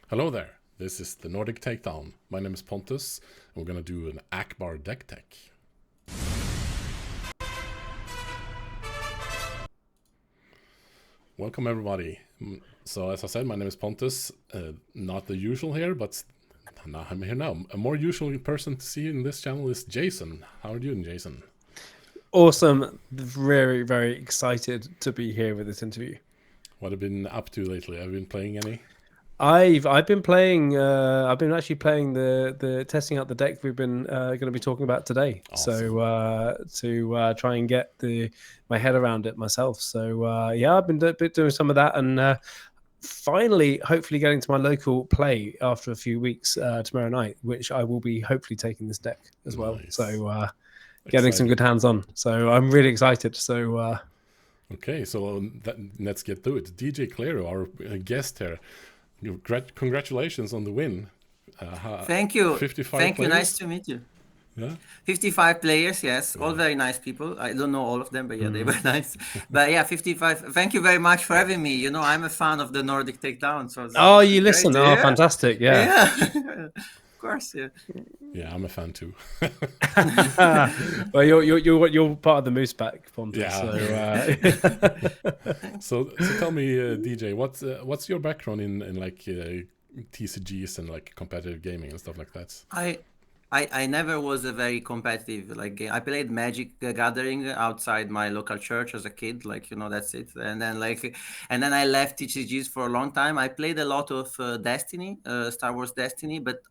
Hello there, this is the Nordic Takedown. My name is Pontus, and we're gonna do an Ackbar deck tech. Welcome everybody. So as I said, my name is Pontus. Not the usual here, but now I'm here now. A more usual person to see in this channel is Jason. How are you doing, Jason? Awesome. Very, very excited to be here with this interview. What have you been up to lately? Have you been playing any? I've been playing. I've been actually playing the testing out the deck we've been going to be talking about today. Awesome. So to try and get my head around it myself. So yeah, I've been doing some of that, and finally, hopefully, getting to my local play after a few weeks tomorrow night, which I will be hopefully taking this deck as well. Nice. So getting some good hands on. So I'm really excited. So okay, so let's get to it. DjClero, our guest here. Congratulations on the win. Thank you. 55 Thank players? you. Nice to meet you. Yeah. 55 players, yes. All very nice people. I don't know all of them, but yeah, they were nice. But yeah, 55. Thank you very much for having me. You know, I'm a fan of the Nordic Takedown. So you listen. great. Oh, yeah. Fantastic. Yeah. Of course, yeah. Yeah, I'm a fan too. Well, you're part of the Moose Pack, Pontus. Yeah. So tell me, DJ, what's your background in like TCGs and like competitive gaming and stuff like that? I never was a very competitive game. I played Magic the Gathering outside my local church as a kid, that's it. And then I left TCGs for a long time. I played a lot of Destiny, Star Wars Destiny, but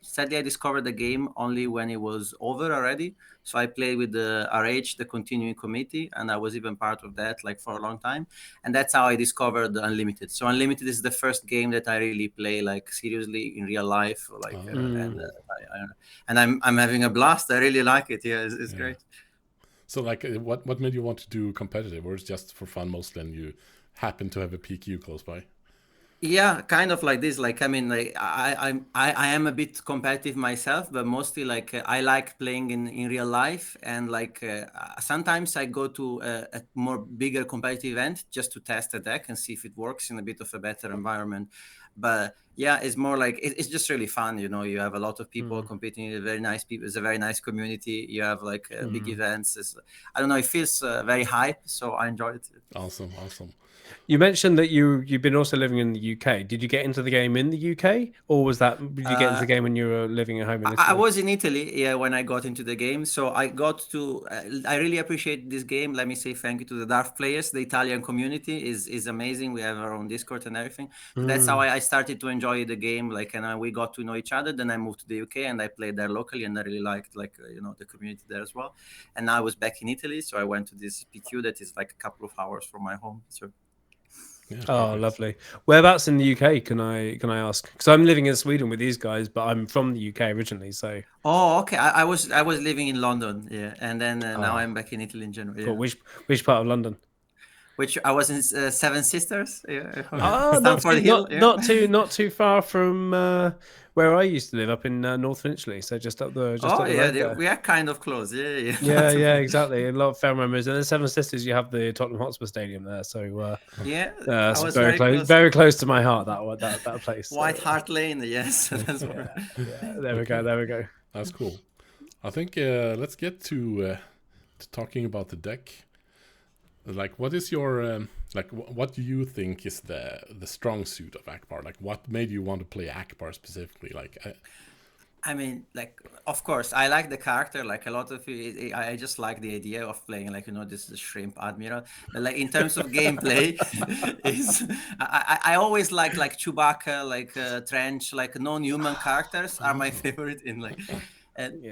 sadly I discovered the game only when it was over already. So I played with the RH, the continuing committee, and I was even part of that for a long time. And that's how I discovered Unlimited. So Unlimited is the first game that I really play seriously in real life. And I'm having a blast. I really like it. Yeah, it's great. So what made you want to do competitive, or it's just for fun mostly, and you happen to have a PQ close by? Yeah, kind of like this. I am a bit competitive myself, but mostly I like playing in real life, and sometimes I go to a more bigger competitive event just to test the deck and see if it works in a bit of a better environment. But yeah, it's more it's just really fun. You know, you have a lot of people competing. Very nice people. It's a very nice community. You have big events. I don't know. It feels very hype, so I enjoy it. Awesome. You mentioned that you've been also living in the UK. Did you get into the game in the UK, or did you get into the game when you were living at home in Italy? I was in Italy, yeah, when I got into the game. So I got to. I really appreciate this game. Let me say thank you to the Dart players. The Italian community is amazing. We have our own Discord and everything. So that's how I started to enjoy the game. And we got to know each other. Then I moved to the UK and I played there locally, and I really liked the community there as well. And now I was back in Italy, so I went to this PQ that is a couple of hours from my home. So. Yeah, oh, lovely. Whereabouts in the UK can I ask? Because I'm living in Sweden with these guys, but I'm from the UK originally. So. Oh, okay. I was living in London, yeah, and then now I'm back in Italy in January. Cool. Yeah. Which part of London? Which I was in Seven Sisters. Yeah. Oh, not too far from where I used to live, up in North Finchley. So just up the. We are kind of close. Yeah. Yeah, exactly. A lot of fair memories. And then Seven Sisters, you have the Tottenham Hotspur Stadium there. So was very close to my heart. That place. White Hart Lane. Yes. There we go. That's cool. I think let's get to talking about the deck. What is your what do you think is the strong suit of Ackbar? What made you want to play Ackbar specifically? I mean, of course, I like the character. A lot of it, I just like the idea of playing, this is shrimp admiral. But in terms of gameplay, I always like Chewbacca, Trench, non-human characters are my favorite in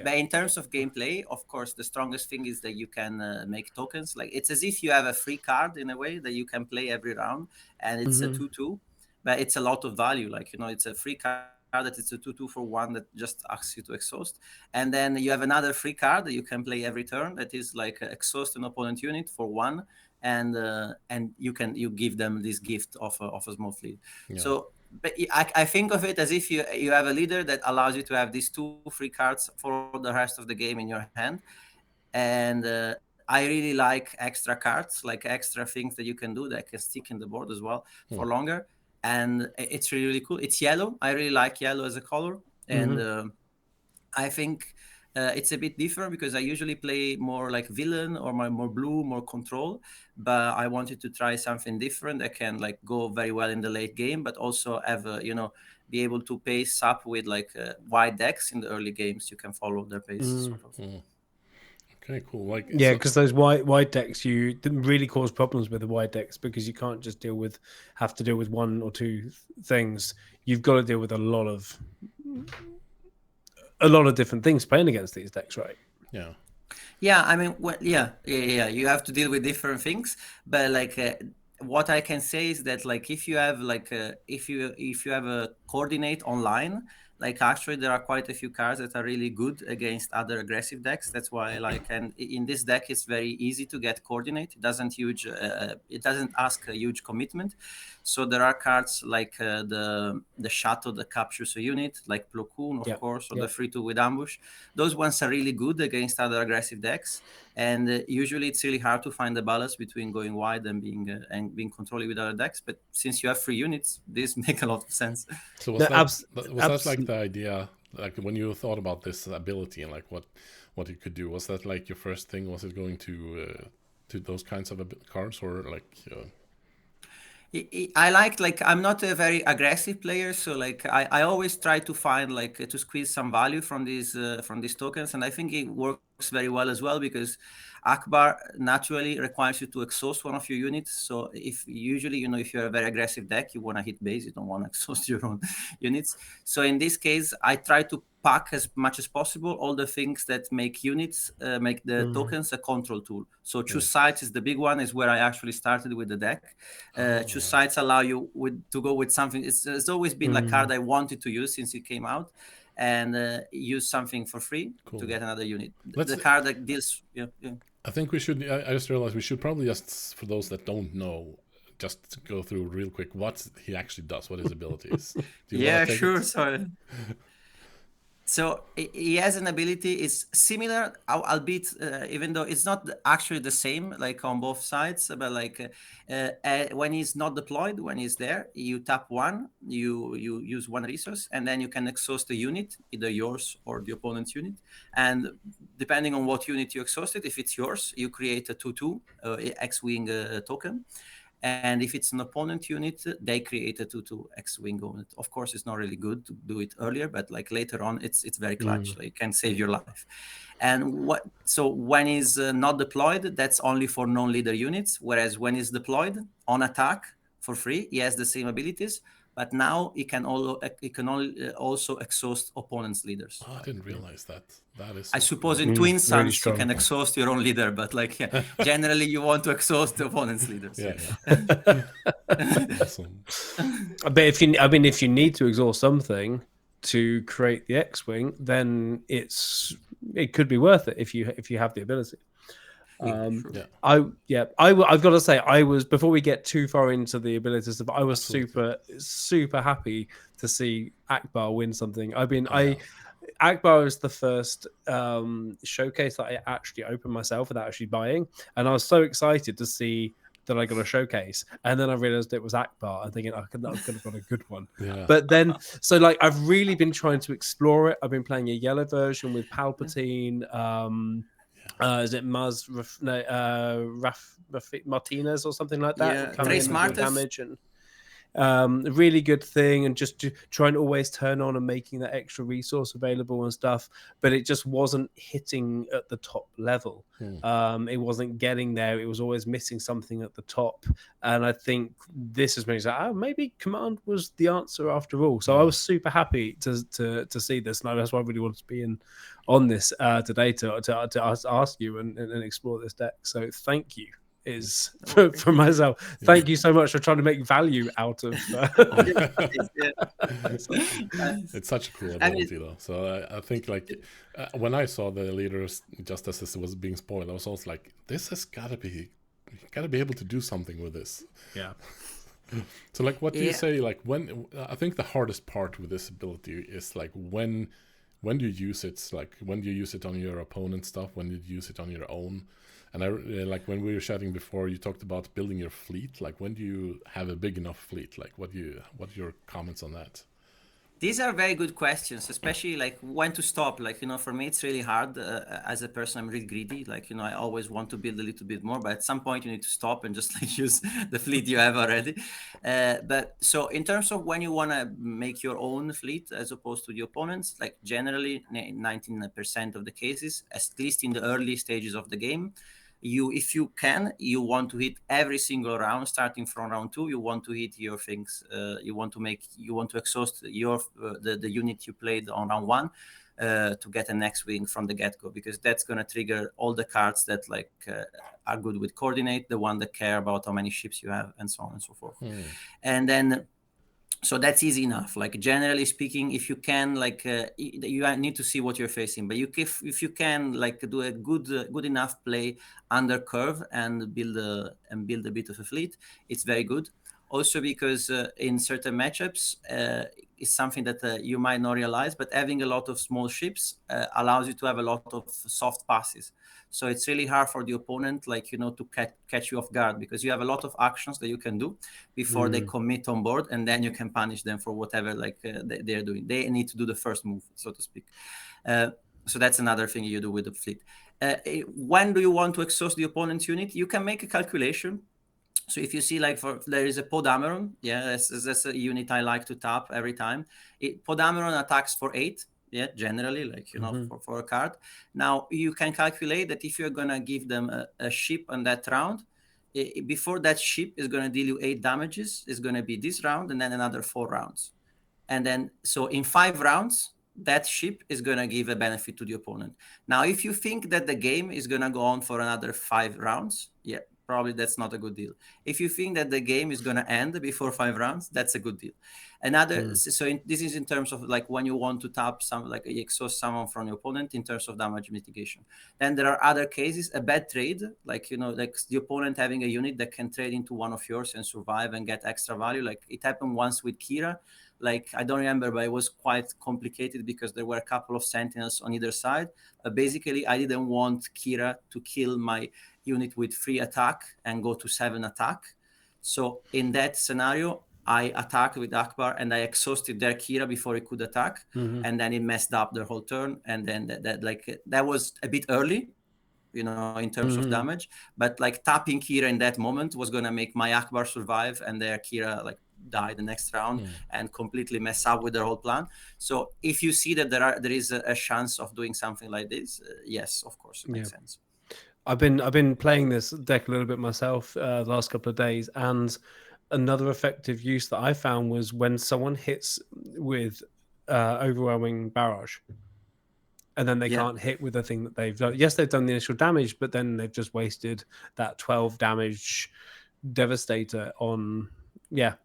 But in terms of gameplay, of course, the strongest thing is that you can make tokens. It's as if you have a free card in a way that you can play every round, and it's a 2/2, but it's a lot of value. It's a free card that it's a 2/2 for one that just asks you to exhaust, and then you have another free card that you can play every turn that is exhaust an opponent unit for one, and you give them this gift of a small fleet. Yeah. So. But I think of it as if you have a leader that allows you to have these 2 free cards for the rest of the game in your hand. And I really like extra cards, extra things that you can do that can stick in the board as well for longer. and it's really, really cool. It's yellow. I really like yellow as a color, and I think it's a bit different because I usually play more like villain or more blue, more control. But I wanted to try something different that can like go very well in the late game, but also have be able to pace up with like white decks in the early games. You can follow their pace, sort of. Okay, cool. Like Yeah, because those wide decks you didn't really cause problems with the wide decks because you can't just have to deal with one or two things. You've got to deal with a lot of different things playing against these decks, right? Yeah, I mean, yeah. You have to deal with different things, but like what I can say is that like if you have like if you have a coordinate online, like actually there are quite a few cards that are really good against other aggressive decks. That's why and in this deck it's very easy to get coordinate. It doesn't ask a huge commitment. So there are cards like the Shadow that captures a unit, like Plo Koon, of course, or the 3/2 with ambush. Those ones are really good against other aggressive decks. And usually it's really hard to find the balance between going wide and being controlling with other decks. But since you have 3 units, this makes a lot of sense. So was that like the idea, like when you thought about this ability and like what you could do? Was that like your first thing? Was it going to those kinds of cards, or like? I like I'm not a very aggressive player, so like I always try to find like to squeeze some value from these tokens, and I think it works very well as well because Ackbar naturally requires you to exhaust one of your units. So if usually if you're a very aggressive deck, you want to hit base, you don't want to exhaust your own units. So in this case, I try to pack as much as possible all the things that make units, make the tokens a control tool. So choose sites is the big one, is where I actually started with the deck. Choose sites allow you to go with something. It's always been like card I wanted to use since it came out, and use something for free to get another unit. The card that deals. I think we should. I just realized we should probably just, for those that don't know, just go through real quick what he actually does, what his ability is. Sure. Sorry. So he has an ability, it's similar, albeit even though it's not actually the same, like on both sides, but like when he's not deployed, when he's there, you tap 1, you use 1 resource, and then you can exhaust a unit, either yours or the opponent's unit. And depending on what unit you exhausted, if it's yours, you create a 2/2 X-Wing token. And if it's an opponent unit, they create a 2/2 X-Wing unit. Of course, it's not really good to do it earlier, but like later on, it's very clutch. Like, it can save your life. And so when he's not deployed, that's only for non-leader units. Whereas when he's deployed on attack for free, he has the same abilities, but now he can also exhaust opponents' leaders. Oh, I didn't realize that. That is. I suppose in Twin Suns really you can exhaust your own leader, but like generally you want to exhaust the opponent's leaders. Yeah. Awesome. But if you need to exhaust something to create the X-Wing, then it could be worth it if you have the ability. I've got to say, I was, before we get too far into the abilities, I was super happy to see Ackbar win something. Ackbar was the first showcase that I actually opened myself without actually buying, and I was so excited to see that I got a showcase, and then I realized it was Ackbar. I'm thinking I could have got a good one. But then, so like I've really been trying to explore it. I've been playing a yellow version with Palpatine. Is it Martinez or something like that? Trace Martinez. Damage and a really good thing, and just to try and always turn on and making that extra resource available and stuff, but it just wasn't hitting at the top level. It wasn't getting there. It was always missing something at the top, and I think this is maybe command was the answer after all. So I was super happy to see this, and that's why I really wanted to be on this today to ask you and explore this deck. So thank you. For myself, thank you so much for trying to make value out of It's such a cool ability though. So I think like when I saw the leaders just as this was being spoiled, I was also like, this has gotta be able to do something with this. So like what do you say, like when I think the hardest part with this ability is like when do you use it? Like when do you use it on your opponent stuff, when do you use it on your own? And I like when we were chatting before, you talked about building your fleet. Like, when do you have a big enough fleet? Like, what are your comments on that? These are very good questions, especially like when to stop. Like, for me, it's really hard. As a person, I'm really greedy. Like, I always want to build a little bit more, but at some point you need to stop and just like use the fleet you have already. But so in terms of when you want to make your own fleet as opposed to the opponents, like generally 19% of the cases, at least in the early stages of the game, if you can, you want to hit every single round starting from round 2. You want to hit your things. You want to exhaust your the unit you played on round 1 to get an X-wing from the get-go, because that's going to trigger all the cards that are good with coordinate, the one that care about how many ships you have, and so on and so forth. And then so that's easy enough. Like, generally speaking, if you can, you need to see what you're facing, but if you can do a good enough play under curve and build a bit of a fleet, it's very good. Also because in certain matchups, it's something that you might not realize, but having a lot of small ships allows you to have a lot of soft passes. So it's really hard for the opponent, to catch you off guard, because you have a lot of actions that you can do before they commit on board, and then you can punish them for whatever they're doing. They need to do the first move, so to speak. So that's another thing you do with the fleet. When do you want to exhaust the opponent's unit? You can make a calculation. So if you see, there is a Podameron, that's a unit I like to tap every time. Podameron attacks for 8, generally, for a card. Now you can calculate that if you're gonna give them a ship on that round, before that ship is gonna deal you 8 damages, is gonna be this round and then another 4 rounds, and then so in 5 rounds, that ship is going to give a benefit to the opponent. Now, if you think that the game is going to go on for another 5 rounds, probably that's not a good deal. If you think that the game is going to end before 5 rounds, that's a good deal. This is in terms of when you want to tap exhaust someone from your opponent in terms of damage mitigation. Then there are other cases, a bad trade, the opponent having a unit that can trade into one of yours and survive and get extra value. It happened once with Kira. I don't remember, but it was quite complicated because there were a couple of sentinels on either side. Basically, I didn't want Kira to kill my unit with 3 attack and go to 7 attack. So in that scenario, I attacked with Ackbar and I exhausted their Kira before he could attack, and then it messed up their whole turn. And then that was a bit early, in terms of damage. But tapping Kira in that moment was gonna make my Ackbar survive and their Kira die the next round and completely mess up with their whole plan. So if you see that there is a chance of doing something like this, yes, of course, it makes sense. I've been playing this deck a little bit myself the last couple of days, and another effective use that I found was when someone hits with overwhelming barrage, and then they can't hit with the thing that they've done. Yes, they've done the initial damage, but then they've just wasted that 12 damage devastator on.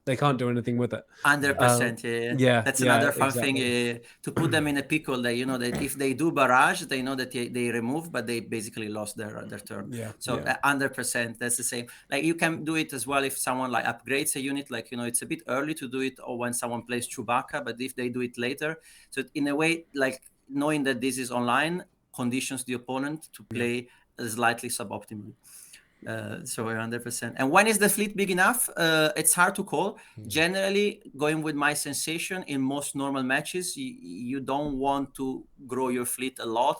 They can't do anything with it. 100%. That's another fun thing to put them in a pickle. That that if they do barrage, they know that they remove, but they basically lost their turn. 100%. That's the same. You can do it as well if someone upgrades a unit. It's a bit early to do it, or when someone plays Chewbacca. But if they do it later, so in a way, knowing that this is online conditions the opponent to play slightly suboptimally. So 100%. And when is the fleet big enough? It's hard to call. Generally, going with my sensation, in most normal matches, you don't want to grow your fleet a lot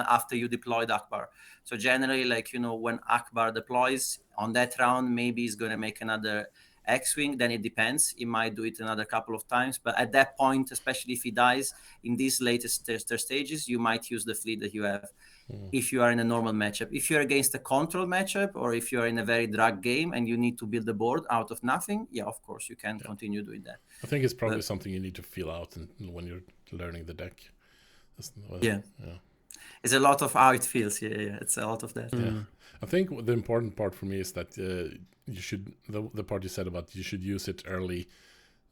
after you deployed Ackbar. So generally, when Ackbar deploys on that round, maybe he's going to make another X-Wing, then it depends. He might do it another couple of times. But at that point, especially if he dies in these latest stages, you might use the fleet that you have. If you are in a normal matchup. If you're against a control matchup, or if you're in a very drag game and you need to build a board out of nothing, of course you can continue doing that. I think it's probably something you need to feel out when you're learning the deck. It's a lot of how it feels. It's a lot of that. I think the important part for me is that you should the part you said about you should use it early.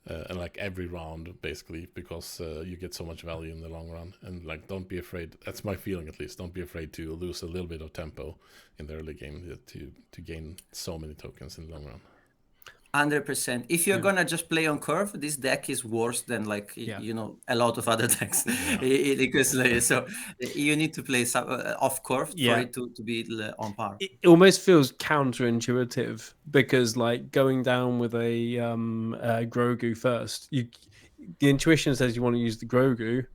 And every round, basically, because you get so much value in the long run. And don't be afraid. That's my feeling, at least. Don't be afraid to lose a little bit of tempo in the early game to gain so many tokens in the long run. 100%. If you're gonna just play on curve, this deck is worse than like a lot of other decks. Because so you need to play off curve for it to be on par. It almost feels counterintuitive because like going down with a Grogu first, the intuition says you want to use the Grogu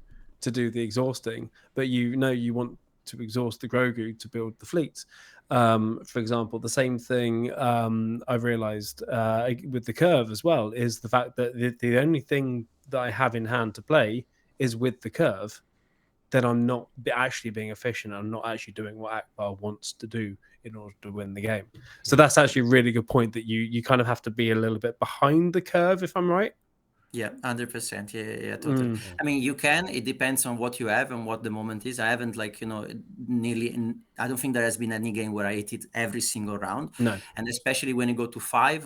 to do the exhausting, but you want to exhaust the Grogu to build the fleet. For example, the same thing I've realized with the curve as well is the fact that the only thing that I have in hand to play is with the curve. Then I'm not actually being efficient. I'm not actually doing what Ackbar wants to do in order to win the game. So that's actually a really good point that you kind of have to be a little bit behind the curve, if I'm right. Yeah, 100%. Yeah, totally. I mean, you can. It depends on what you have and what the moment is. I haven't I don't think there has been any game where I hit it every single round. No. And especially when you go to 5,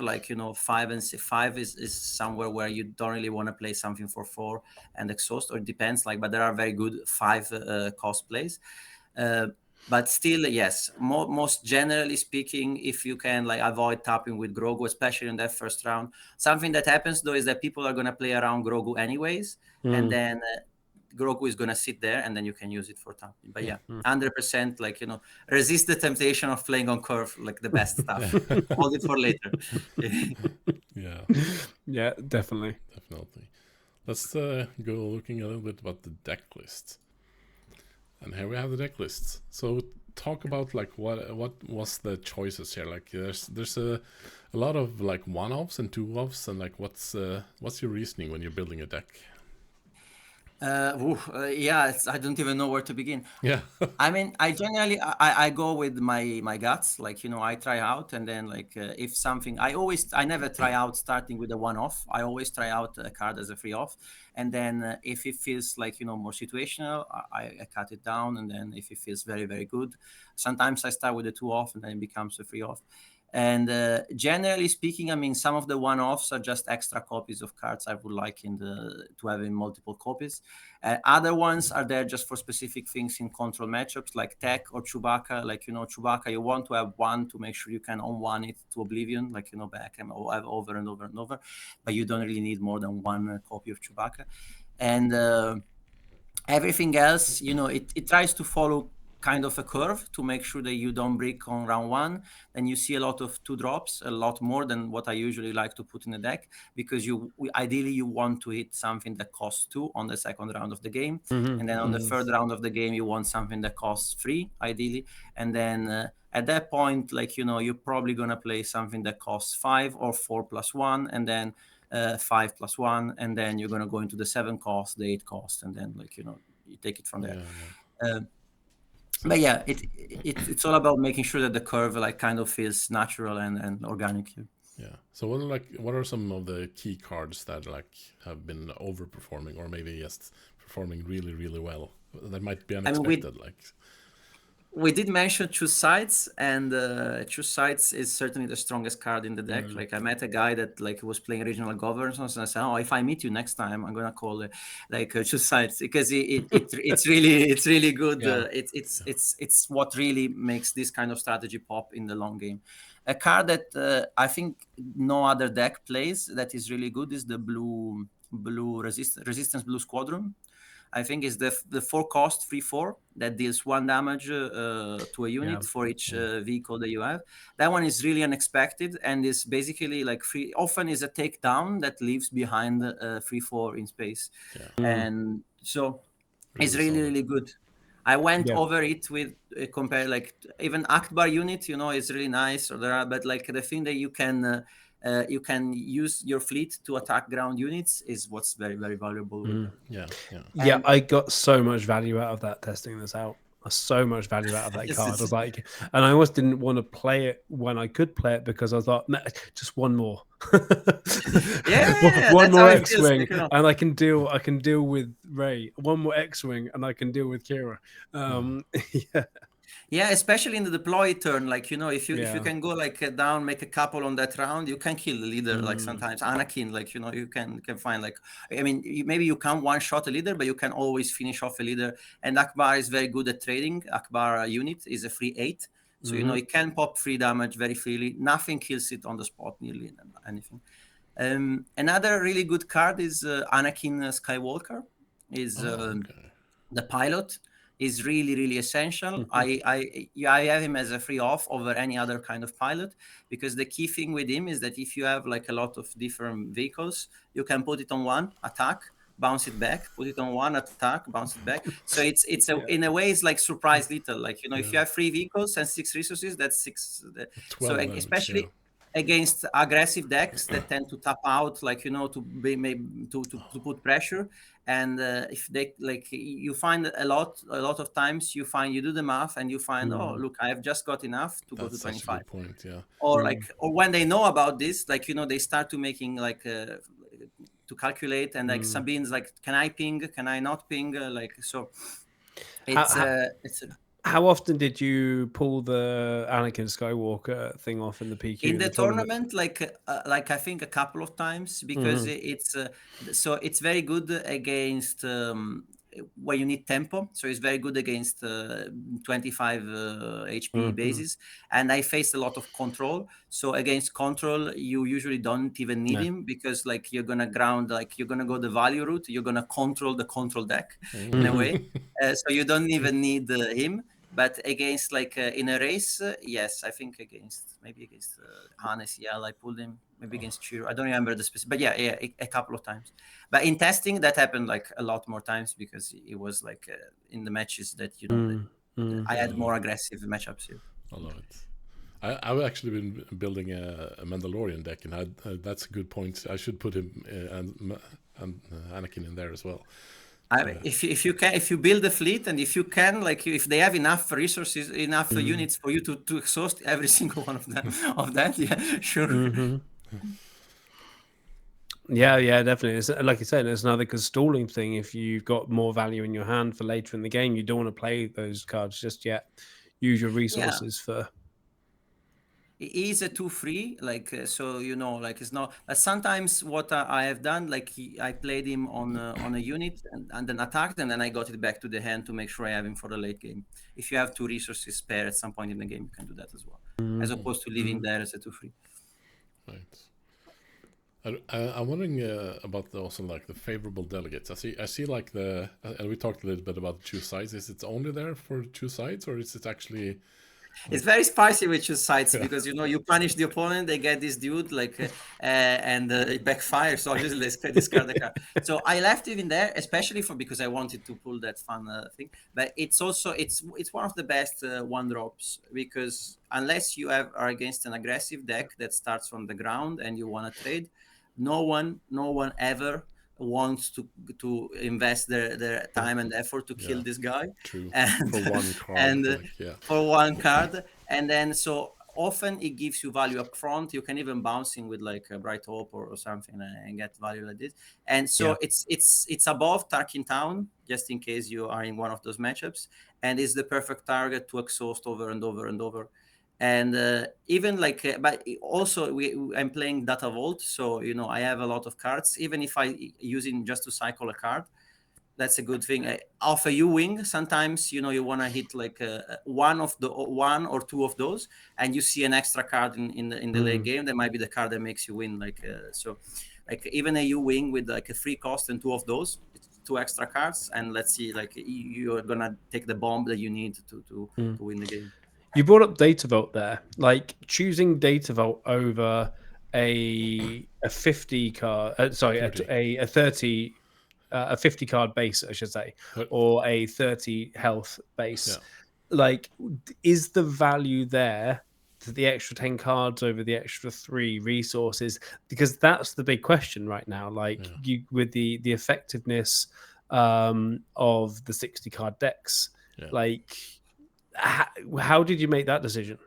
5 is somewhere where you don't really want to play something for 4 and exhaust, or it depends. But there are very good 5 cost plays. But still, yes, most generally speaking, if you can avoid tapping with Grogu, especially in that first round, something that happens though is that people are going to play around Grogu anyways, and then Grogu is going to sit there and then you can use it for tapping. But 100%, resist the temptation of playing on curve, the best stuff. Hold it for later. Yeah, definitely. Let's go looking a little bit about the deck list. And here we have the deck lists. So talk about what was the choices here? There's a lot of one-offs and two-offs, and what's your reasoning when you're building a deck? I don't even know where to begin. Yeah. I mean, I generally I go with my guts. I try out, and then if something, I never try out starting with a one-off. I always try out a card as a free off, and then if it feels more situational, I cut it down, and then if it feels very, very good, sometimes I start with a two-off, and then it becomes a free off. And generally speaking, I mean, some of the one-offs are just extra copies of cards I would like to have in multiple copies. Other ones are there just for specific things in control matchups, like Tech or Chewbacca. Chewbacca, you want to have one to make sure you can on-one it to oblivion, back and have over and over and over. But you don't really need more than one copy of Chewbacca. And everything else, it tries to follow kind of a curve to make sure that you don't break on round 1. Then you see a lot of 2-drops, a lot more than what I usually like to put in a deck, because ideally you want to hit something that costs 2 on the second round of the game, and then on the third round of the game you want something that costs 3 ideally, and then at that point you're probably gonna play something that costs 5 or 4 plus 1, and then 5 plus 1, and then you're gonna go into the 7 cost, the 8 cost, and then you take it from there. But yeah, it's all about making sure that the curve kind of feels natural and organic. Yeah. So what are some of the key cards that have been overperforming, or maybe just performing really, really well? That might be unexpected. We did mention Choose Sides, and Choose Sides is certainly the strongest card in the deck. I met a guy that was playing regional governance, and I said, "Oh, if I meet you next time, I'm gonna call Choose Sides," because it's really good. Yeah. It's what really makes this kind of strategy pop in the long game. A card that I think no other deck plays that is really good is the blue resistance blue squadron. I think it's the 4-cost 3/4 that deals 1 damage to a unit for each vehicle that you have. That one is really unexpected and is basically free. Often is a takedown that leaves behind 3/4 in space, and so it's really good. I went over it with compare even Ackbar unit, is really nice, but the thing that you can use your fleet to attack ground units is what's very, very valuable. Yeah, I got so much value out of that testing this out. So much value out of that card. I was and I almost didn't want to play it when I could play it because I thought, just one more. one more X-wing, and I can deal with Rey. One more X-wing, and I can deal with Kira. Yeah, especially in the deploy turn, if you can go down, make a couple on that round, you can kill the leader. Sometimes Anakin, you can find I mean, maybe you can't one-shot a leader, but you can always finish off a leader. And Ackbar is very good at trading. Ackbar unit is a free 8 So it can pop 3 damage very freely. Nothing kills it on the spot, nearly anything. Another really good card is Anakin Skywalker. Is the pilot is really, really essential. I have him as a free off over any other kind of pilot, because the key thing with him is that if you have like a lot of different vehicles, you can put it on one, attack, bounce it back, put it on one, attack, bounce it back. So it's in a way it's like surprise lethal. Like if you have 3 vehicles and 6 resources, that's 6. So especially against aggressive decks that tend to tap out, like to be to put pressure. And if they like, you find a lot of times you do the math and you find, oh look, I have just got enough to go to 25. Such a good point, yeah. Or or when they know about this, like they start to making like to calculate, and like Sabine's like, can I ping? Can I not ping? Like, so it's how often did you pull the Anakin Skywalker thing off in the PQ? In the tournament, like I think a couple of times, because it's so it's very good against where you need tempo. So it's very good against 25 HP bases. And I faced a lot of control. So against control, you usually don't even need him, because like you're gonna ground, like you're gonna go the value route. You're gonna control the control deck in a way. So you don't even need him. But against like in a race, yes, I think maybe against Hannes, I pulled him. Maybe against Chiro, I don't remember the specific, but yeah, a couple of times. But in testing, that happened like a lot more times, because it was like in the matches that I had more aggressive matchups here. I love it. I've actually been building a Mandalorian deck, and that's a good point. I should put him and Anakin in there as well. If you build a fleet, and if you can, like if they have enough resources, enough units for you to exhaust every single one of them, sure. Yeah, definitely. It's, like you said, it's another stalling thing. If you've got more value in your hand for later in the game, you don't want to play those cards just yet. Use your resources for. It is a 2/3, like so like it's not. Sometimes what I have done, like I played him on a unit and then attacked, and then I got it back to the hand to make sure I have him for the late game. If you have 2 resources spare at some point in the game, you can do that as well, as opposed to leaving there as a 2/3. Right. I'm wondering about also like the favorable delegates. I see like and we talked a little bit about 2 sides. Is it only there for 2 sides, or is it actually? It's very spicy with 2 sides, because you punish the opponent, they get this dude like and it backfires. So obviously they discard the card. So I left it in there, especially because I wanted to pull that fun thing. But it's also it's one of the best 1-drops, because unless you are against an aggressive deck that starts from the ground and you want to trade, no one ever wants to invest their time and effort to kill this guy. True. And for 1 card, and for 1 card, and then so often it gives you value up front. You can even bounce in with like a Bright Hope or something and get value like this. And so it's above Tarkin Town, just in case you are in one of those matchups, and it's the perfect target to exhaust over and over and over. And even like, but also I'm playing Data Vault, so I have a lot of cards. Even if I using just to cycle a card, that's a good thing. Off a U-wing, sometimes you want to hit like one or two of those, and you see an extra card in the late game. That might be the card that makes you win. Like so, like even a U-wing with like a 3 cost and 2 of those, it's 2 extra cards, and let's see, like you're gonna take the bomb that you need to win the game. You brought up Data Vault there. Like choosing Data Vault over a 50 card, a 30, a 50 card base, I should say, or a 30 health base. Yeah. Like, is the value there to the extra 10 cards over the extra 3 resources? Because that's the big question right now. Like you with the effectiveness of the 60 card decks, like. How did you make that decision?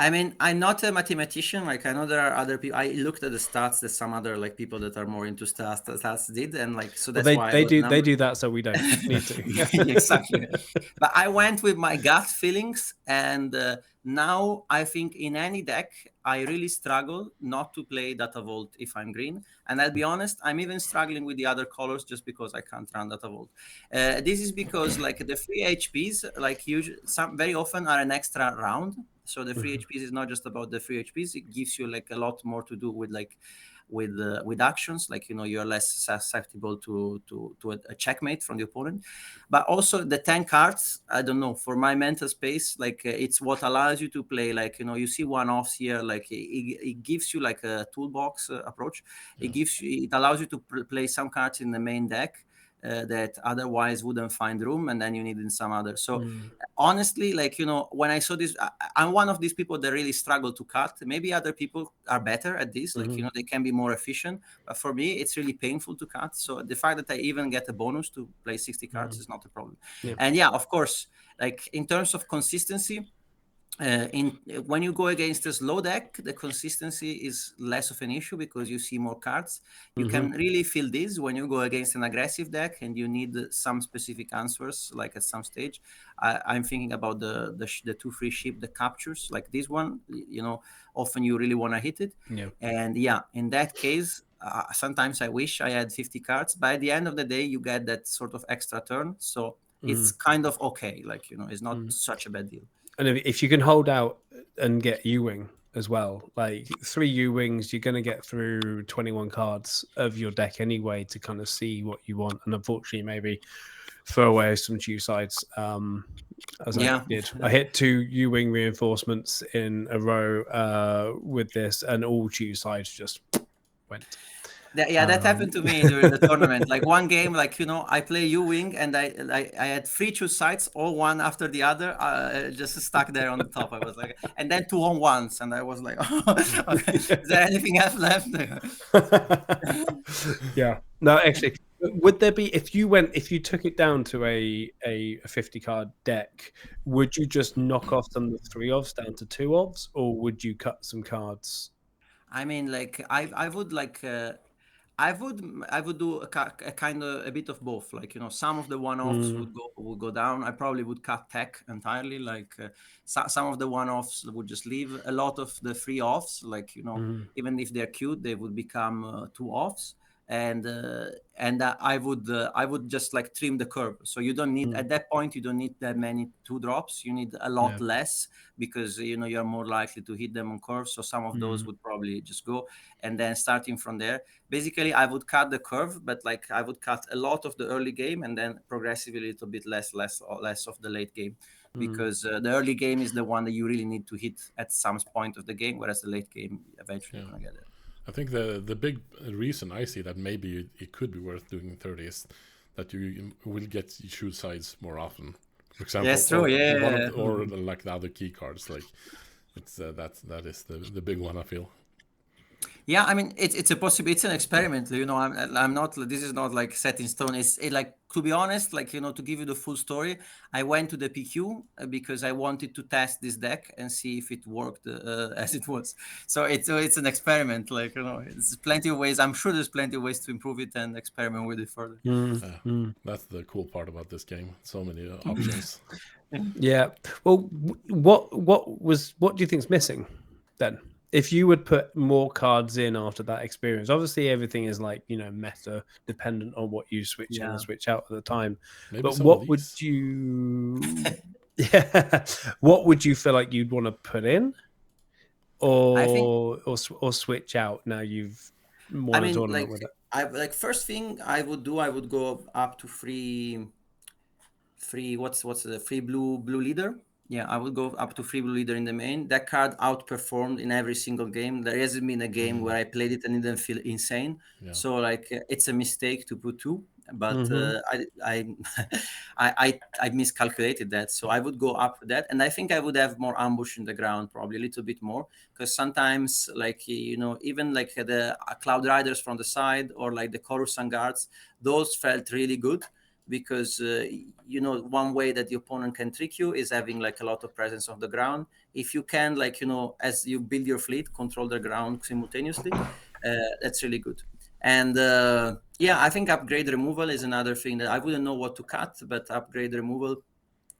I mean, I'm not a mathematician. Like, I know there are other people. I looked at the stats that some other like people that are more into stats did, and like so Well, that's why I they got do numbers. that, so we don't need to. Exactly. But I went with my gut feelings, and now I think in any deck I really struggle not to play Data Vault if I'm green. And I'll be honest, I'm even struggling with the other colors just because I can't run Data Vault. This is because like the free HPs, like usually, some very often are an extra round. So the free HPs is not just about the free HPs; it gives you like a lot more to do with like with actions. Like you're less susceptible to a checkmate from the opponent. But also the 10 cards, I don't know, for my mental space, like it's what allows you to play. Like you see one-offs here. Like it gives you like a toolbox approach. It allows you to play some cards in the main deck. That otherwise wouldn't find room, and then you need in some other. So honestly, like when I saw this, I'm one of these people that really struggle to cut. Maybe other people are better at this, like they can be more efficient, but for me it's really painful to cut. So the fact that I even get a bonus to play 60 cards is not a problem. And yeah, of course, like in terms of consistency, when you go against a slow deck, the consistency is less of an issue because you see more cards. You can really feel this when you go against an aggressive deck and you need some specific answers. Like at some stage, I'm thinking about the 2/3 ship, the captures, like this one. Often you really want to hit it. And yeah, in that case, sometimes I wish I had 50 cards. But at the end of the day, you get that sort of extra turn, so it's kind of okay. Like it's not such a bad deal. And if you can hold out and get U-Wing as well, like 3 U-Wings, you're going to get through 21 cards of your deck anyway to kind of see what you want. And unfortunately, maybe throw away some chew sides. As I did. I hit 2 U-Wing reinforcements in a row with this, and all chew sides just went. That happened to me during the tournament. Like one game, like I play U-Wing and I had 3 choose sides, all one after the other, just stuck there on the top. I was like, and then 2 on ones, and I was like, oh, okay, is there anything else left? Yeah. No, actually, would there be if you took it down to a 50 card deck, would you just knock off some of the 3 offs down to 2 offs, or would you cut some cards? I mean, like I would like. I would do a kind of a bit of both. Like some of the one-offs would go down. I probably would cut tech entirely. Like some of the one-offs would just leave. A lot of the free offs, like even if they're cute, they would become 2 offs. And I would just like trim the curve. So you don't need at that point you don't need that many 2 drops. You need a lot less because you're more likely to hit them on curves. So some of those would probably just go, and then starting from there, basically I would cut the curve, but like I would cut a lot of the early game and then progressively a little bit less of the late game, because the early game is the one that you really need to hit at some point of the game, whereas the late game eventually you're gonna get it. I think the big reason I see that maybe it could be worth doing 30 is that you will get choose sides more often. For example, yes, true, or like the other key cards. Like it's that is the big one I feel. Yeah, I mean it's a possibility. It's an experiment. I'm not. This is not like set in stone. Like, to be honest, like to give you the full story, I went to the PQ because I wanted to test this deck and see if it worked as it was. So it's an experiment. Like it's plenty of ways. I'm sure there's plenty of ways to improve it and experiment with it further. That's the cool part about this game. So many options. Yeah. Well, what do you think's missing then? If you would put more cards in after that experience, obviously everything is like meta dependent on what you switch in and switch out at the time. Maybe but what would you what would you feel like you'd want to put in, or switch out now you've won a tournament with it? First thing I would do, I would go up to free what's the free blue leader. Yeah, I would go up to free blue leader in the main. That card outperformed in every single game. There hasn't been a game where I played it and didn't feel insane. Yeah. So like it's a mistake to put 2, but I miscalculated that. So I would go up with that, and I think I would have more ambush in the ground, probably a little bit more, because sometimes like even like the Cloud Riders from the side or like the Coruscant Guards, those felt really good. because one way that the opponent can trick you is having like a lot of presence on the ground. If you can, like, as you build your fleet, control the ground simultaneously, that's really good. And I think upgrade removal is another thing that I wouldn't know what to cut, but upgrade removal,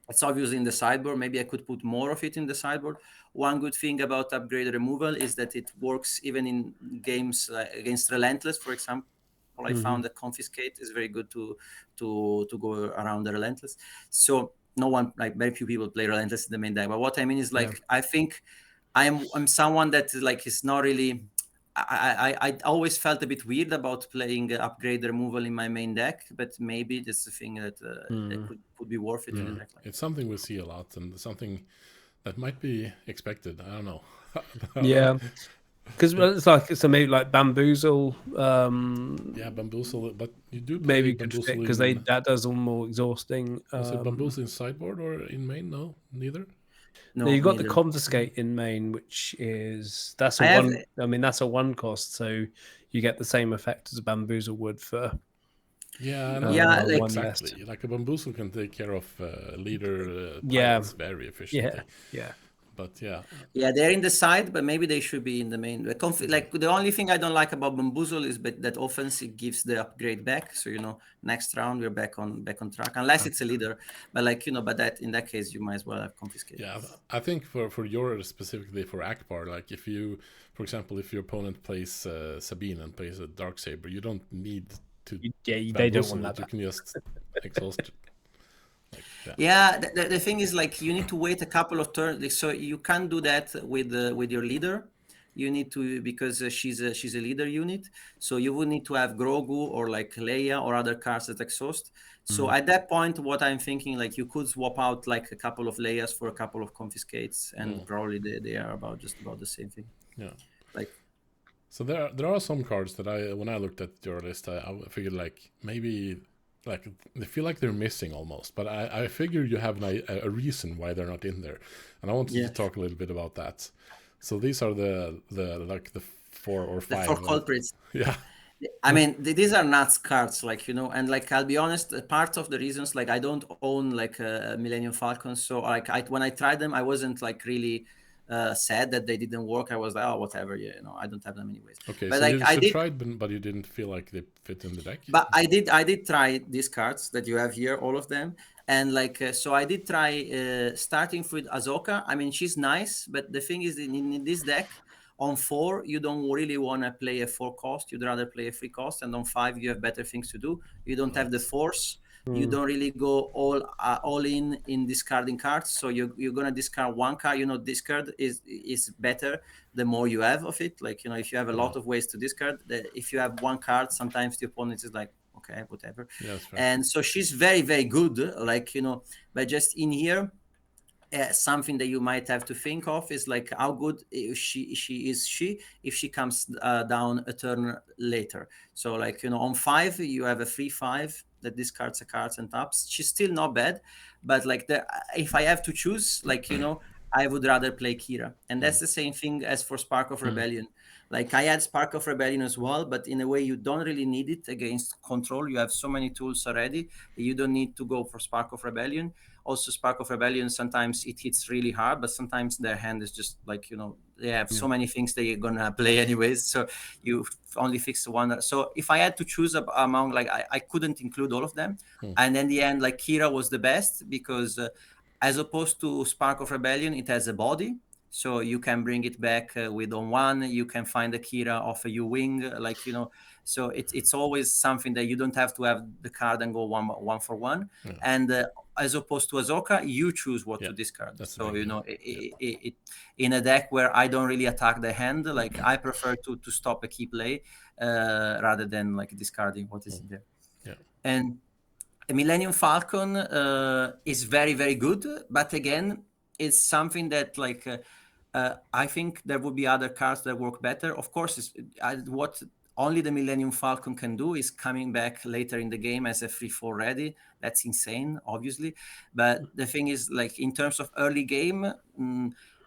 it's obviously in the sideboard. Maybe I could put more of it in the sideboard. One good thing about upgrade removal is that it works even in games against Relentless, for example. I found that Confiscate is very good to go around the Relentless. So no one, like very few people play Relentless in the main deck. But what I mean is, like, I think I'm someone that like is not really. I always felt a bit weird about playing upgrade removal in my main deck, but maybe that's the thing that could be worth it in a deck. It's something we see a lot, and something that might be expected. I don't know. Yeah, because it's like, so maybe like Bamboozle. Bamboozle, but you do play Maybe Bamboozle because that does all more exhausting. Is it Bamboozle in sideboard or in main? No, neither. No, you've got the Confiscate in main, which is that's a one cost, so you get the same effect as a Bamboozle would for. Exactly. Like a Bamboozle can take care of leader pilots very efficiently. Yeah. But they're in the side, but maybe they should be in the main. Like the only thing I don't like about Bamboozle is that offense, it gives the upgrade back. So next round we're back on track, unless it's a leader. But but that in that case you might as well have Confiscate. Yeah, I think for your specifically for Ackbar, like if you, for example, if your opponent plays Sabine and plays a Darksaber, you don't need to. They don't want that. You can just exhaust it. The thing is, like, you need to wait a couple of turns, so you can't do that with your leader. You need to, because she's a leader unit, so you would need to have Grogu or like Leia or other cards that exhaust. So at that point, what I'm thinking, like, you could swap out like a couple of Leias for a couple of Confiscates, and probably they are just about the same thing. Yeah, like. So there are some cards that when I looked at your list, I figured like maybe. Like they feel like they're missing almost, but I figure you have a reason why they're not in there, and I wanted to talk a little bit about that. So these are the 4 or 5. The 4 culprits. Yeah. I mean, these are nuts cards, like, and like, I'll be honest, part of the reasons, like, I don't own like a Millennium Falcon, so like when I tried them, I wasn't like really sad that they didn't work. I was like, oh, whatever, I don't have them anyways. Okay, but so like, I tried, but you didn't feel like they fit in the deck. But I did try these cards that you have here, all of them, and like so I did try starting with Ahsoka. I mean, she's nice, but the thing is, in this deck, on 4 you don't really want to play a 4 cost. You'd rather play a 3 cost, and on 5 you have better things to do. You don't have the Force. You don't really go all in discarding cards, so you're gonna discard one card. Discard is better the more you have of it. Like, if you have a lot of ways to discard, if you have one card, sometimes the opponent is like, okay, whatever. Yeah, that's right. And so she's very, very good. Like, but just in here, something that you might have to think of is like how good if she comes down a turn later. So like, on 5 you have a 3/5 that discards a card and taps. She's still not bad, but like if I have to choose, like, I would rather play Kira. And that's the same thing as for Spark of Rebellion. Like, I had Spark of Rebellion as well, but in a way you don't really need it against control. You have so many tools already. You don't need to go for Spark of Rebellion. Also, Spark of Rebellion, sometimes it hits really hard, but sometimes their hand is just like, they have so many things that you're going to play anyways. So you only fix one. So if I had to choose among, like, I couldn't include all of them. And in the end, like, Kira was the best because as opposed to Spark of Rebellion, it has a body. So you can bring it back with on 1. You can find the Kira off a U-wing, like, so it's always something that you don't have to have the card and go one for one. Yeah. And as opposed to Ahsoka, you choose what to discard. That's so, it in a deck where I don't really attack the hand, like, I prefer to stop a key play rather than like discarding what is there. Yeah. And a Millennium Falcon is very, very good, but again, it's something that like I think there would be other cards that work better. Of course, what only the Millennium Falcon can do is coming back later in the game as a 3/4 ready. That's insane, obviously. But the thing is, like, in terms of early game,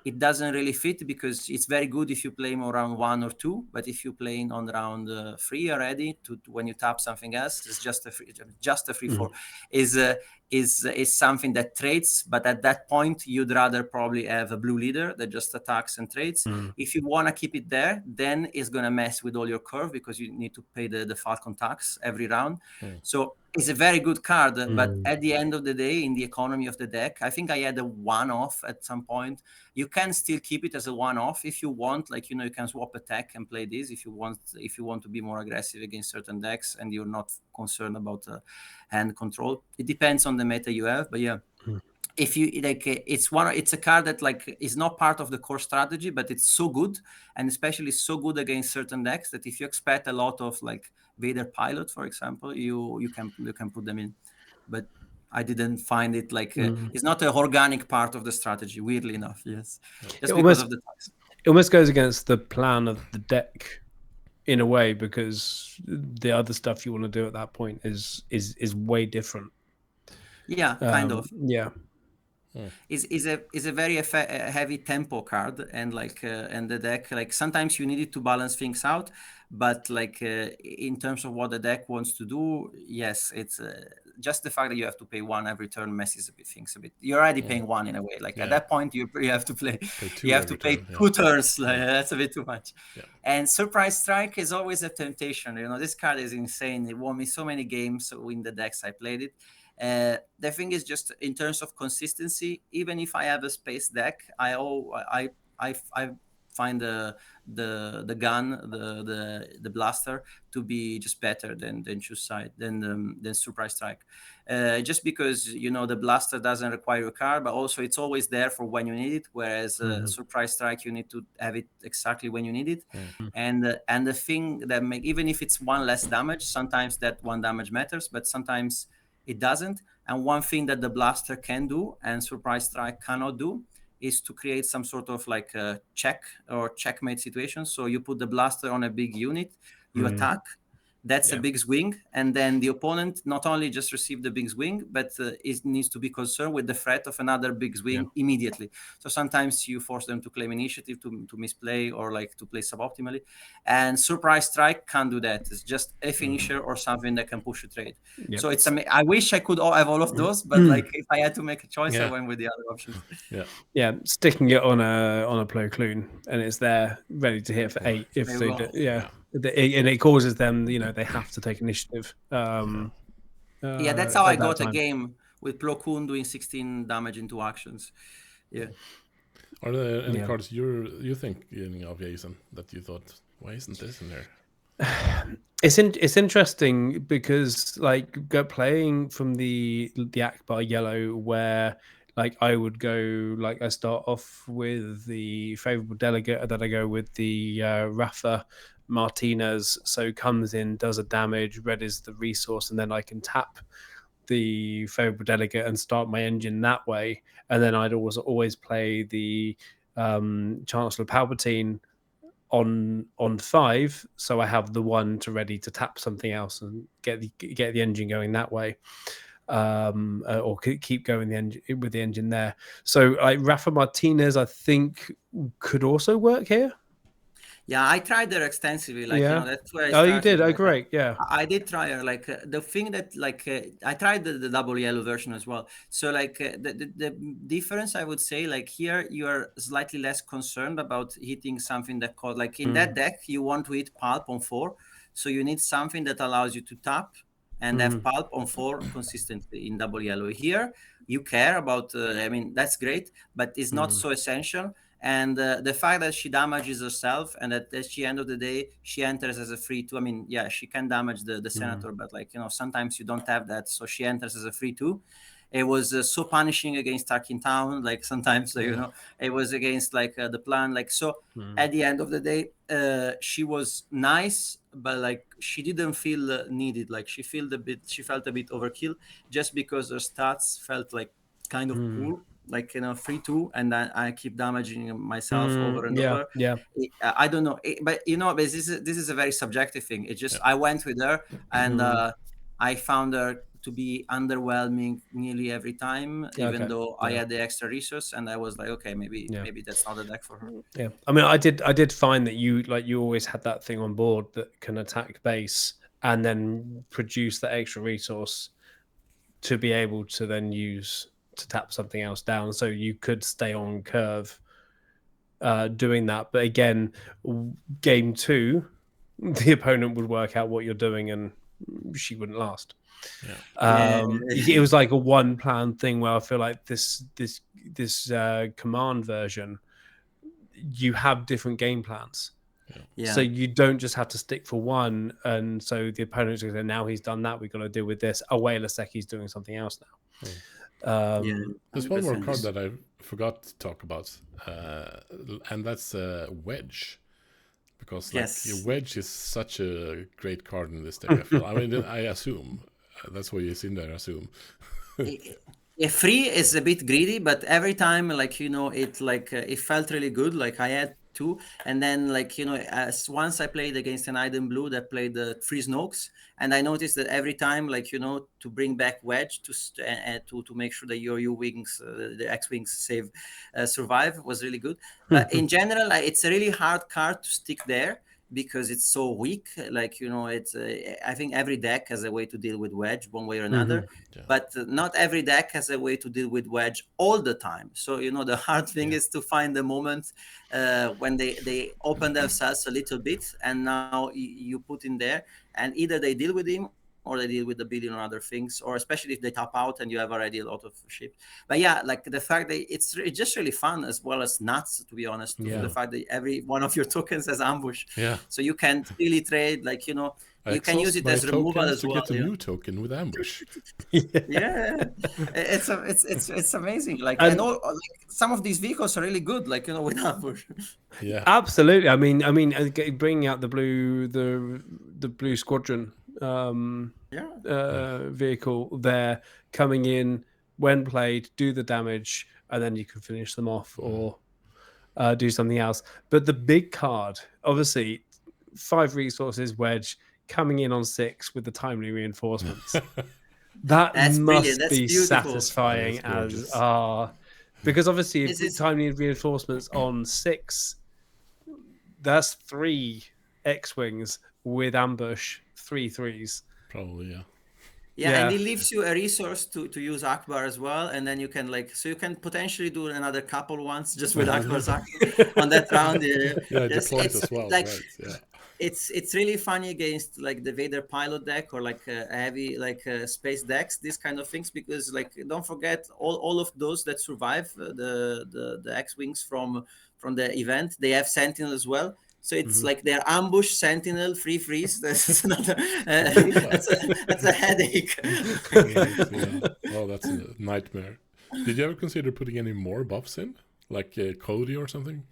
it doesn't really fit, because it's very good if you play him on round 1 or 2, but if you play in on round 3 already, to when you tap something else, it's just a free 4 is something that trades, but at that point you'd rather probably have a blue leader that just attacks and trades. If you want to keep it there, then it's going to mess with all your curve, because you need to pay the Falcon tax every round. So it's a very good card, but at the end of the day, in the economy of the deck, I think I had a one-off at some point. You can still keep it as a one-off if you want, like, you can swap a tech and play this if you want to be more aggressive against certain decks and you're not concerned about hand control. It depends on the meta you have, but yeah. If you like, it's a card that like is not part of the core strategy, but it's so good, and especially so good against certain decks, that if you expect a lot of like Vader Pilot, for example, you can put them in. But I didn't find it like it's not an organic part of the strategy, weirdly enough. Yes, just because of the tax. It almost goes against the plan of the deck in a way, because the other stuff you want to do at that point is way different. Yeah, kind of. Yeah. Is a very heavy tempo card, and like and the deck, like sometimes you need it to balance things out, but like in terms of what the deck wants to do, yes, it's just the fact that you have to pay 1 every turn messes things a bit. You're already paying 1 in a way, like at that point you have to play you have to pay 2 turns, like, that's a bit too much. And Surprise Strike is always a temptation. This card is insane. It won me so many games in the decks I played it. The thing is, just in terms of consistency, even if I have a space deck, I find the gun, the blaster, to be just better than choose side than Surprise Strike, just because the blaster doesn't require a card, but also it's always there for when you need it, whereas Surprise Strike, you need to have it exactly when you need it. And the thing that even if it's 1 less damage, sometimes that 1 damage matters, but sometimes it doesn't. And one thing that the blaster can do and Surprise Strike cannot do is to create some sort of like a check or checkmate situation. So you put the blaster on a big unit, you attack, that's a big swing, and then the opponent not only just received the big swing, but it needs to be concerned with the threat of another big swing immediately. So sometimes you force them to claim initiative, to misplay, or like to play suboptimally. And Surprise Strike can't do that. It's just a finisher or something that can push a trade. So it's I wish I could have all of those, but like if I had to make a choice, I went with the other options. Sticking it on a Plo Clune, and it's there ready to hit for 8 if they do, and it causes them, they have to take initiative. That's how I got a game with Plo Koon doing 16 damage into actions. Are there any cards you think of, Jason, that you thought, why isn't this in there? It's interesting because like playing from the Ackbar yellow, where like I would go, like I start off with the favorable delegate, and then I go with the Rafa Martinez, so comes in, does a damage, red is the resource, and then I can tap the favorable delegate and start my engine that way. And then I'd always play the Chancellor Palpatine on 5, so I have the 1 to ready to tap something else and get the engine going that way, or keep going with the engine there. So Rafa Martinez, I think, could also work here. Yeah, I tried her extensively. Like, that's where I started. Oh, you did? Oh, great. Yeah. I did try her. Like, the thing that, like, I tried the double yellow version as well. So, like, the difference, I would say, like, here you are slightly less concerned about hitting something that caught, like, in that deck, you want to hit pulp on 4. So you need something that allows you to tap and have pulp on 4 consistently in double yellow. Here, you care about, that's great, but it's not so essential. And the fact that she damages herself, and that at the end of the day, she enters as a free 2. She can damage the senator, but like, sometimes you don't have that. So she enters as a free 2. It was so punishing against Tarkin Town. Like sometimes, it was against like the plan. Like, so at the end of the day, she was nice, but like she didn't feel needed. Like she felt a bit overkill, just because her stats felt like kind of cool. Like, free 2, and then I keep damaging myself over and over. I don't know, but this is a very subjective thing. It's just I went with her, and I found her to be underwhelming nearly every time, even Okay. though I had the extra resource, and I was like, okay, maybe that's not a deck for her. Yeah, I mean, I did find that you always had that thing on board that can attack base and then produce that extra resource to be able to then use to tap something else down, so you could stay on curve doing that. But again, game 2, the opponent would work out what you're doing and she wouldn't last. It was like a one plan thing where I feel like this command version, you have different game plans. So you don't just have to stick for one, and so the opponent's going to say, now he's done that, we've got to deal with this. Oh wait, Laseki's doing something else now. There's one more card that I forgot to talk about, and that's Wedge, because your Wedge is such a great card in this deck. I feel. I mean, I assume that's why it's in there. I assume. Yeah, 3 is a bit greedy, but every time, like, you know, it felt really good. Like I had 2, and then, like, you know, as once I played against an Iden Blue that played the 3 Snokes, and I noticed that every time, like, you know, to bring back Wedge to make sure that your U-Wings, the X-Wings survive was really good. But in general, it's a really hard card to stick there, because it's so weak. Like, you know, it's I think every deck has a way to deal with Wedge one way or another, but not every deck has a way to deal with Wedge all the time. So, you know, the hard thing is to find the moment when they open themselves a little bit, and now you put in there, and either they deal with him or they deal with a billion other things, or especially if they tap out and you have already a lot of ship. But yeah, like the fact that it's just really fun, as well as nuts, to be honest. The fact that every one of your tokens has ambush. So you can really trade, like, you know, you can use it as removal as well. To get a new token with ambush. It's amazing. Like, and all, like, some of these vehicles are really good, like, you know, with ambush. Absolutely. I mean, bringing out the blue squadron vehicle there, coming in when played, do the damage, and then you can finish them off or do something else. But the big card, obviously, 5 resources Wedge coming in on 6 with the timely reinforcements. That's must be beautiful. Satisfying as because obviously if timely reinforcements on 6, that's 3 X-Wings with ambush, 3 3s. Probably, and it leaves you a resource to use Ackbar as well, and then you can, like, so you can potentially do another couple ones just with Ackbar's on that round. Deployed as well, like, right? It's really funny against, like, the Vader pilot deck, or like a heavy, like, space decks, these kind of things, because, like, don't forget all of those that survive the X-Wings from the event, they have Sentinel as well. So it's like their ambush, Sentinel, free freeze. That's another. That's a headache. Oh, that's a nightmare. Did you ever consider putting any more buffs in, like Cody or something?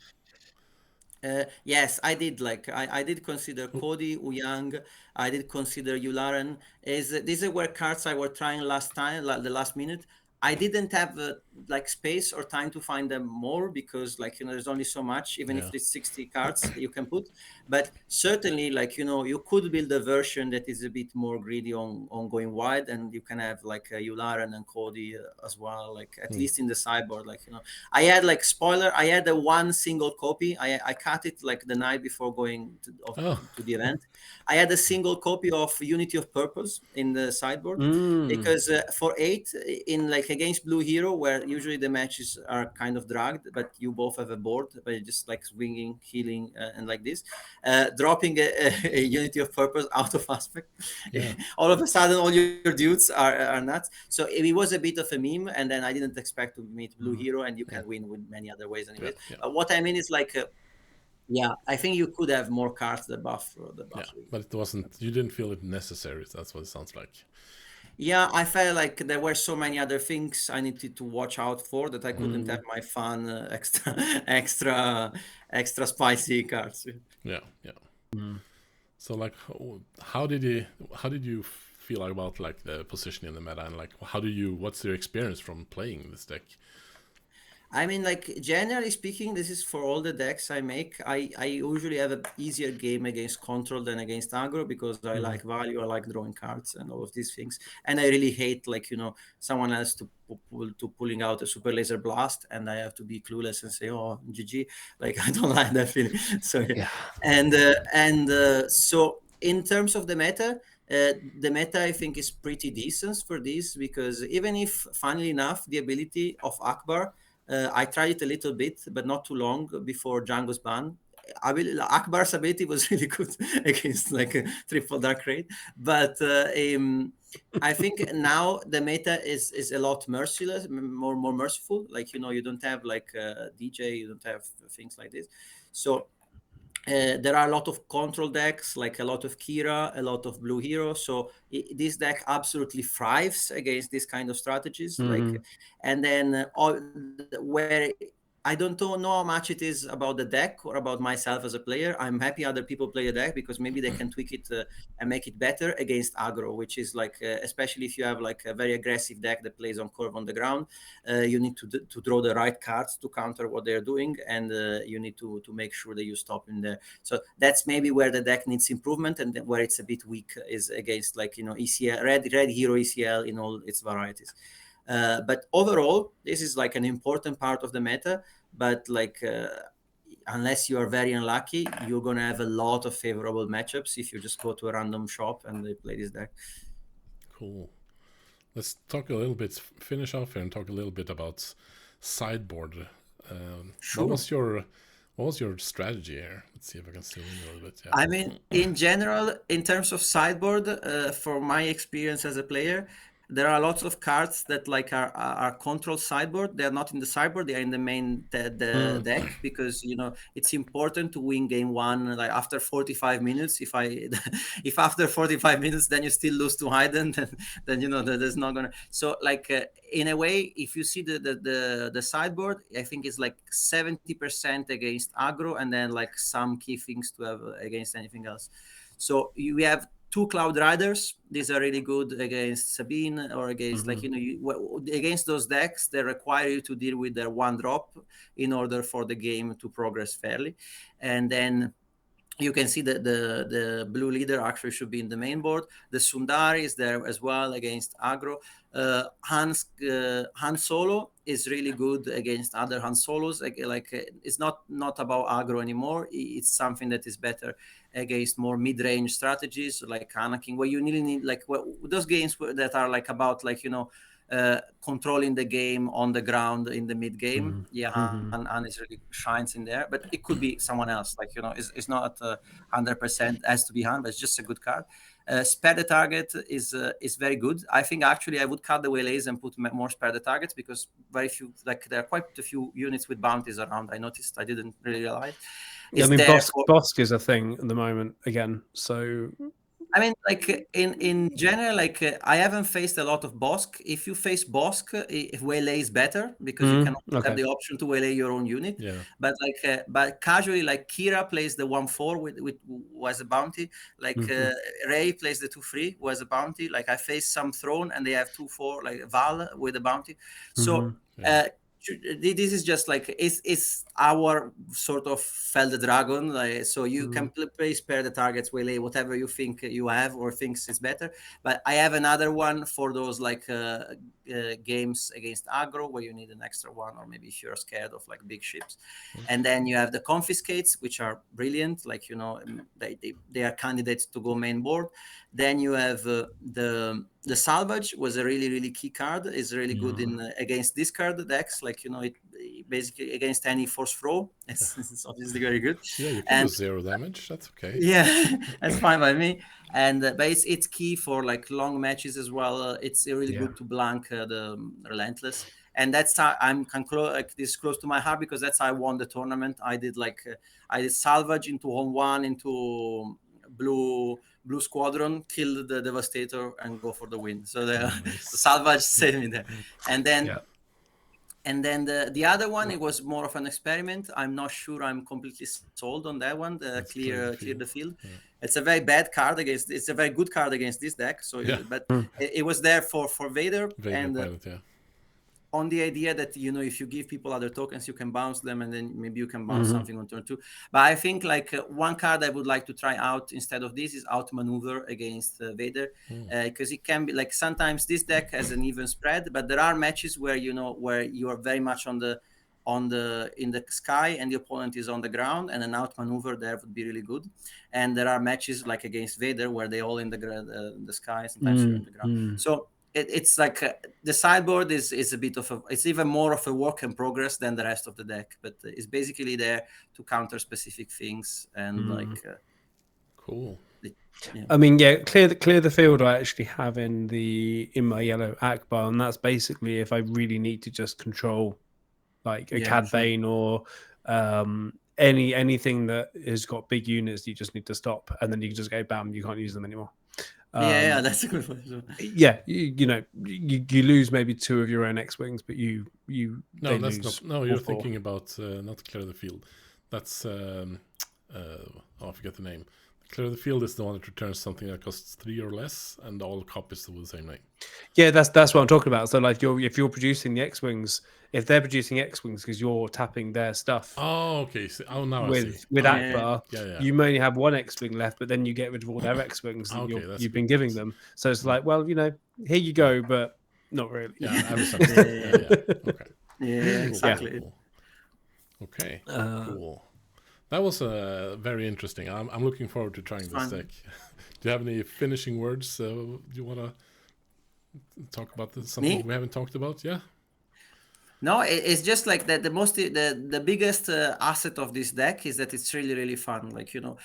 Yes, I did. Like, I did consider Cody, Uyang. I did consider Yularen. These were cards I were trying last time, the last minute. I didn't have like space or time to find them more, because, like, you know, there's only so much, even if it's 60 cards you can put. But certainly, like, you know, you could build a version that is a bit more greedy on going wide, and you can have, like, Yularen and Cody as well, like, at least in the sideboard. Like, you know, I had, like, spoiler, I had a 1 single copy. I cut it, like, the night before going to the event. I had a single copy of Unity of Purpose in the sideboard, because for 8 in, like, against Blue Hero, where usually the matches are kind of dragged, but you both have a board, but you're just, like, swinging, healing, and like this, dropping a Unity of Purpose out of aspect. All of a sudden, all your dudes are nuts. So it was a bit of a meme, and then I didn't expect to meet Blue Hero, and you can win with many other ways anyway. What I mean is, like, I think you could have more cards that buff the buff. But it wasn't. You didn't feel it necessary. That's what it sounds like. Yeah, I felt like there were so many other things I needed to watch out for that I couldn't have my fun extra spicy cards. So, like, how did you feel about, like, the position in the meta, and, like, what's your experience from playing this deck? I mean, like, generally speaking, this is for all the decks I make. I usually have an easier game against control than against aggro because I like value, I like drawing cards and all of these things. And I really hate, like, someone else to pulling out a super laser blast and I have to be clueless and say, oh, GG. Like, I don't like that feeling. So, yeah. So in terms of the meta, I think is pretty decent for this because even if, funnily enough, the ability of Ackbar, I tried it a little bit, but not too long before Django's ban. Ackbar's ability was really good against like a triple dark raid, but I think now the meta is a lot merciless, more merciful. Like you don't have like DJ, you don't have things like this, so. There are a lot of control decks, like a lot of Kira, a lot of blue hero. So this deck absolutely thrives against this kind of strategies. Like, and then where I don't know how much it is about the deck or about myself as a player. I'm happy other people play the deck because maybe they can tweak it and make it better against aggro, which is like, especially if you have like a very aggressive deck that plays on curve on the ground, you need to draw the right cards to counter what they're doing, and you need to make sure that you stop in there. So that's maybe where the deck needs improvement, and where it's a bit weak is against like ECL, red hero ECL in all its varieties. But overall, this is like an important part of the meta. But like, unless you are very unlucky, you're gonna have a lot of favorable matchups if you just go to a random shop and they play this deck. Cool. Let's talk a little bit, finish off here and talk a little bit about sideboard. Sure. What was your strategy here? Let's see if I can zoom in a little bit. Yeah. I mean, in general, in terms of sideboard, from my experience as a player, there are lots of cards that like are control sideboard. They're not in the sideboard; they are in the main deck because it's important to win game one. Like after 45 minutes, if after 45 minutes then you still lose to Hayden, then there's not gonna. So like in a way, if you see the sideboard, I think it's like 70% against aggro, and then like some key things to have against anything else. So we have 2 Cloud Riders. These are really good against Sabine or against against those decks. They require you to deal with their 1-drop in order for the game to progress fairly. And then you can see that the blue leader actually should be in the main board. The Sundari is there as well against aggro. Han Solo is really good against other Han Solos. It's not about aggro anymore. It's something that is better against more mid-range strategies like Anakin, where you really need like those games that are like about like controlling the game on the ground in the mid game. Han is really shines in there, but it could be someone else. Like it's not 100% has to be Han, but it's just a good card. Spare the target is very good. I think actually I would cut the waylays and put more spare the targets because very few, like there are quite a few units with bounties around. I noticed. I didn't really realize. Yeah, I mean, Bosk is a thing at the moment again. So I mean, like in general, like I haven't faced a lot of Bosk. If you face Bosk, waylay is better because you can have the option to waylay your own unit. Yeah. But like, but casually, like Kira plays the 1/4 with was a bounty. Like Ray plays the 2/3 was a bounty. Like I faced some Throne and they have 2/4 like Val with a bounty. So. This is just like it's our sort of Fell the Dragon, like, so you can play spare the targets, waylay whatever you think you have or thinks is better. But I have another one for those like games against aggro where you need an extra one, or maybe if you're scared of like big ships. And then you have the confiscates, which are brilliant, like they are candidates to go main board. Then you have the salvage was a really key card. Is really good in against discard decks, like it basically against any force throw. It's obviously very good. Yeah, you can do 0 damage. That's okay. Yeah, that's fine by me. And but it's key for like long matches as well. It's really good to blank the relentless. And that's how I'm like this close to my heart because that's how I won the tournament. I did like I did salvage into home 1 into blue squadron, kill the devastator and go for the win. So the salvage saved me there. And then and then the other one, it was more of an experiment. I'm not sure I'm completely sold on that one. The clear the field. It's a very bad card against. It's a very good card against this deck. So, but it was there for Vader and pilot, on the idea that, you know, if you give people other tokens, you can bounce them, and then maybe you can bounce something on turn 2. But I think like one card I would like to try out instead of this is outmaneuver against Vader, because it can be like, sometimes this deck has an even spread, but there are matches where, you know, where you are very much in the sky and the opponent is on the ground, and an outmaneuver there would be really good. And there are matches like against Vader where they all in the sky, sometimes you're in the ground. So it's like the sideboard is a bit of it's even more of a work in progress than the rest of the deck, but it's basically there to counter specific things and like cool. Yeah. I mean, yeah, clear the field I actually have in my yellow Ackbar, and that's basically if I really need to just control like a Cad Bane or anything that has got big units, you just need to stop, and then you can just go bam, you can't use them anymore. Yeah, that's a good one. Yeah, you know, you lose maybe 2 of your own X-wings, but you're thinking about not clear the field. That's I forget the name. Clear the field is the one that returns something that costs 3 or less, and all copies with the same name. Yeah, that's what I'm talking about. So like, if you're producing the X-wings, if they're producing X-wings because you're tapping their stuff. Oh, okay. Now with I see. With Ackbar, you may only have 1 X-wing left, but then you get rid of all their X-wings that you've been giving them. So it's like, well, you know, here you go, but not really. Yeah, I understand. Okay. Yeah, exactly. Cool. Okay. Cool. That was very interesting. I'm looking forward to trying this deck. Do you have any finishing words? Do you want to talk about something we haven't talked about? Yeah. No, it's just like that. The biggest asset of this deck is that it's really, really fun. Like, you know,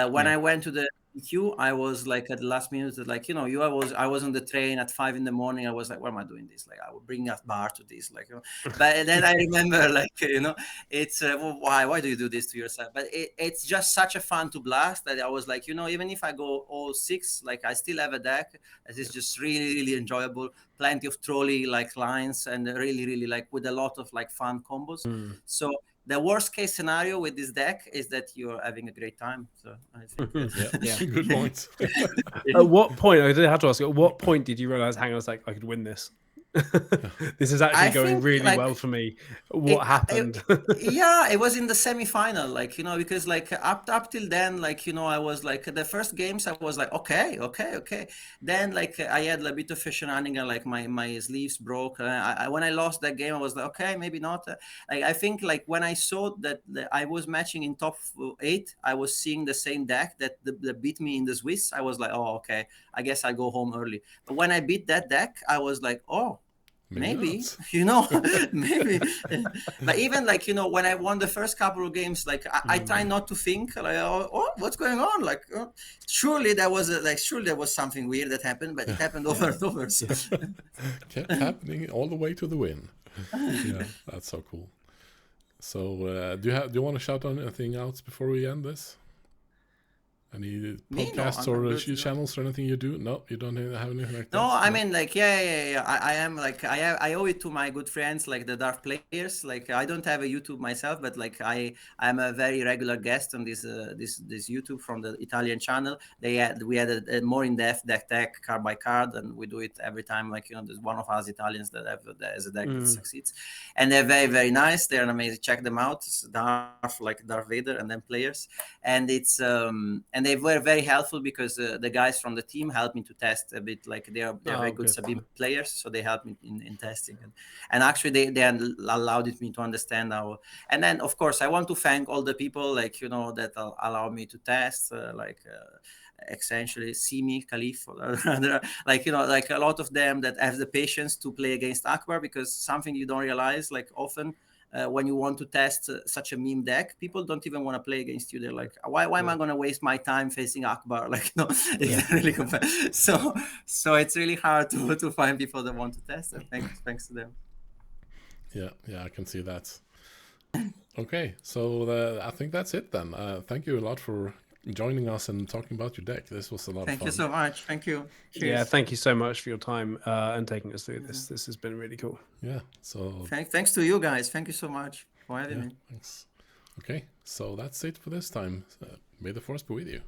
when I went to the queue, I was like at the last minute, like, you know, I was on the train at 5 a.m. I was like, why am I doing this? Like, I would bring a bar to this, like, you know. But then I remember, like, you know, it's why do you do this to yourself? But it's just such a fun to blast that I was like, you know, even if I go all 6, like, I still have a deck that is just really, really enjoyable. Plenty of trolley like lines, and really, really like with a lot of like fun combos. So the worst case scenario with this deck is that you're having a great time. So I think good point. At what point, I did have to ask you, at what point did you realize, hang on a sec, I could win this? This is actually going really well for me. What happened? It was in the semi-final, like, you know, because like up till then, like, you know, I was like, the first games I was like, okay. Then like I had a bit of a shenanigan, like my sleeves broke. When I lost that game, I was like, okay, maybe not. I think like when I saw that I was matching in top 8, I was seeing the same deck that beat me in the Swiss. I was like, oh, okay, I guess I'll go home early. But when I beat that deck, I was like, oh, maybe you know, maybe. But even like, you know, when I won the first couple of games, like I try not to think like, oh, what's going on? Like, surely there was something weird that happened, but it happened over and over. So. Kept happening all the way to the win. Yeah, that's so cool. So do you want to shout on anything else before we end this? Any podcasts or channels or anything you do? No, you don't have anything like that? No, I mean, like, yeah. I am like, I owe it to my good friends, like the Dark players. Like, I don't have a YouTube myself, but like I'm a very regular guest on this YouTube from the Italian channel. We had a more in-depth deck card by card, and we do it every time. Like, you know, there's one of us Italians that has a deck that succeeds, and they're very, very nice. They're amazing. Check them out. It's Darth Vader, and then players, and it's and they were very helpful because the guys from the team helped me to test a bit. Like they're very good Sabine players, so they helped me in testing, and actually they allowed me to understand how. And then of course I want to thank all the people, like, you know, that allow me to test, essentially Simi, Khalif, like, you know, like a lot of them that have the patience to play against Ackbar, because something you don't realize, like often. When you want to test such a meme deck, people don't even want to play against you. They're like, why am I going to waste my time facing Ackbar? Like, no, it's really so it's really hard to find people that want to test it. Thanks to them. Yeah, I can see that. Okay, so I think that's it then. Thank you a lot for joining us and talking about your deck. This was a lot of fun. Thank you so much. Thank you. Cheers. Yeah, thank you so much for your time and taking us through this. This has been really cool. Yeah, so thanks to you guys. Thank you so much for having me. Thanks. Okay, so that's it for this time. May the force be with you.